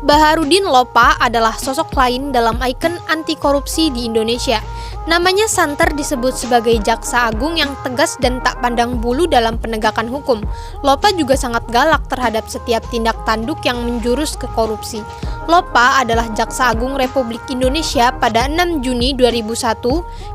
Baharudin Lopa adalah sosok lain dalam ikon anti korupsi di Indonesia. Namanya santer disebut sebagai jaksa agung yang tegas dan tak pandang bulu dalam penegakan hukum. Lopa juga sangat galak terhadap setiap tindak tanduk yang menjurus ke korupsi. Lopa adalah Jaksa Agung Republik Indonesia pada 6 Juni 2001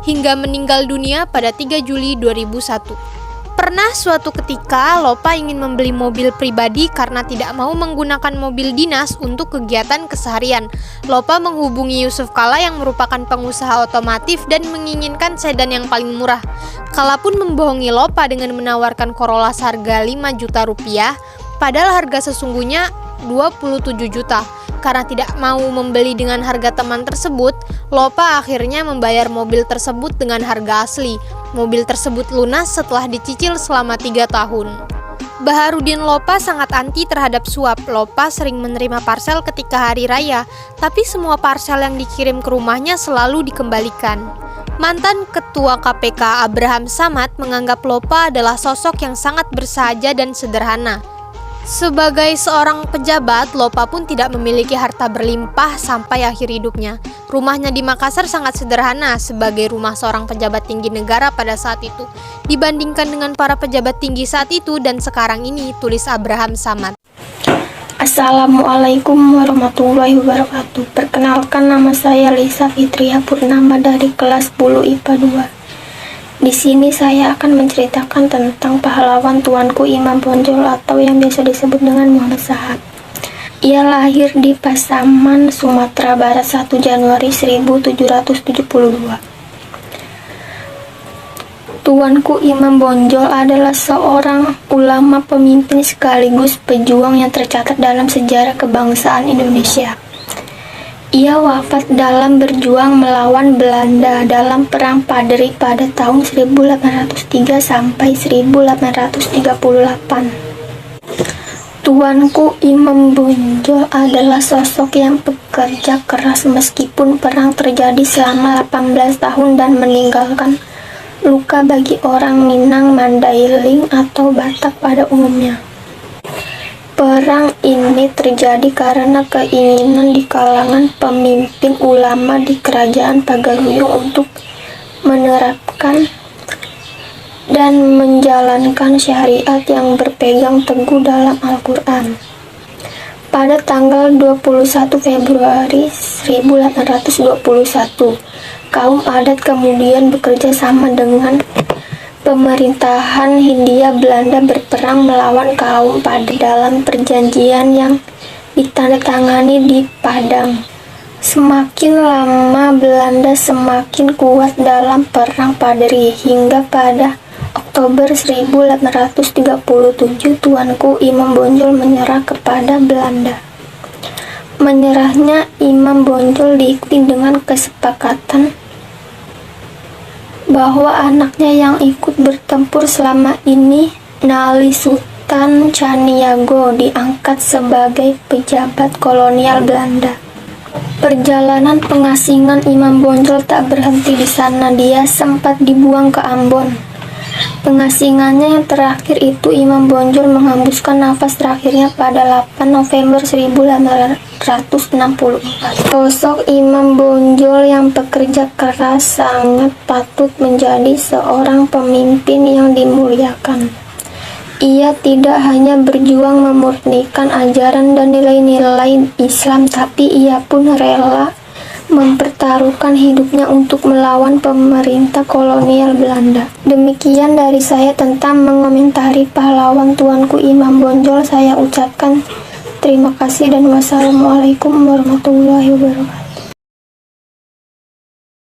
hingga meninggal dunia pada 3 Juli 2001. Pernah suatu ketika Lopa ingin membeli mobil pribadi karena tidak mau menggunakan mobil dinas untuk kegiatan keseharian. Lopa menghubungi Yusuf Kala yang merupakan pengusaha otomotif dan menginginkan sedan yang paling murah. Kala pun membohongi Lopa dengan menawarkan Corolla seharga 5 juta rupiah, padahal harga sesungguhnya 27 juta. Karena tidak mau membeli dengan harga teman tersebut, Lopa akhirnya membayar mobil tersebut dengan harga asli. Mobil tersebut lunas setelah dicicil selama 3 tahun. Baharudin Lopa sangat anti terhadap suap. Lopa sering menerima parsel ketika hari raya, tapi semua parsel yang dikirim ke rumahnya selalu dikembalikan. Mantan Ketua KPK Abraham Samad menganggap Lopa adalah sosok yang sangat bersahaja dan sederhana. Sebagai seorang pejabat, Lopa pun tidak memiliki harta berlimpah sampai akhir hidupnya. Rumahnya di Makassar sangat sederhana sebagai rumah seorang pejabat tinggi negara pada saat itu. Dibandingkan dengan para pejabat tinggi saat itu dan sekarang ini, tulis Abraham Samad. Assalamualaikum warahmatullahi wabarakatuh. Perkenalkan, nama saya Lisa Fitria Purnama dari kelas 10 IPA 2. Di sini saya akan menceritakan tentang pahlawan tuanku Imam Bonjol atau yang biasa disebut dengan Muhammad Sahab. Ia lahir di Pasaman, Sumatera Barat 1 Januari 1772. Tuanku Imam Bonjol adalah seorang ulama, pemimpin sekaligus pejuang yang tercatat dalam sejarah kebangsaan Indonesia. Ia wafat dalam berjuang melawan Belanda dalam Perang Padri pada tahun 1803 sampai 1838. Tuanku Imam Bonjol adalah sosok yang pekerja keras meskipun perang terjadi selama 18 tahun dan meninggalkan luka bagi orang Minang, Mandailing, atau Batak pada umumnya. Perang ini terjadi karena keinginan di kalangan pemimpin ulama di kerajaan Pagaruyung untuk menerapkan dan menjalankan syariat yang berpegang teguh dalam Al-Quran. Pada tanggal 21 Februari 1821, kaum adat kemudian bekerja sama dengan pemerintahan Hindia Belanda berperang melawan kaum Padri dalam perjanjian yang ditandatangani di Padang. Semakin lama Belanda semakin kuat dalam perang Padri hingga pada Oktober 1837 tuanku Imam Bonjol menyerah kepada Belanda. Menyerahnya Imam Bonjol diikuti dengan kesepakatan bahwa anaknya yang ikut bertempur selama ini, Nali Sultan Caniago, diangkat sebagai pejabat kolonial Belanda. Perjalanan pengasingan Imam Bonjol tak berhenti di sana. Dia sempat dibuang ke Ambon. Pengasingannya yang terakhir itu Imam Bonjol menghembuskan nafas terakhirnya pada 8 November 1864. Sosok Imam Bonjol yang pekerja keras sangat patut menjadi seorang pemimpin yang dimuliakan. Ia tidak hanya berjuang memurnikan ajaran dan nilai-nilai Islam, tapi ia pun rela mempertaruhkan hidupnya untuk melawan pemerintah kolonial Belanda. Demikian dari saya tentang mengomentari pahlawan tuanku Imam Bonjol. Saya ucapkan terima kasih dan wassalamualaikum warahmatullahi wabarakatuh.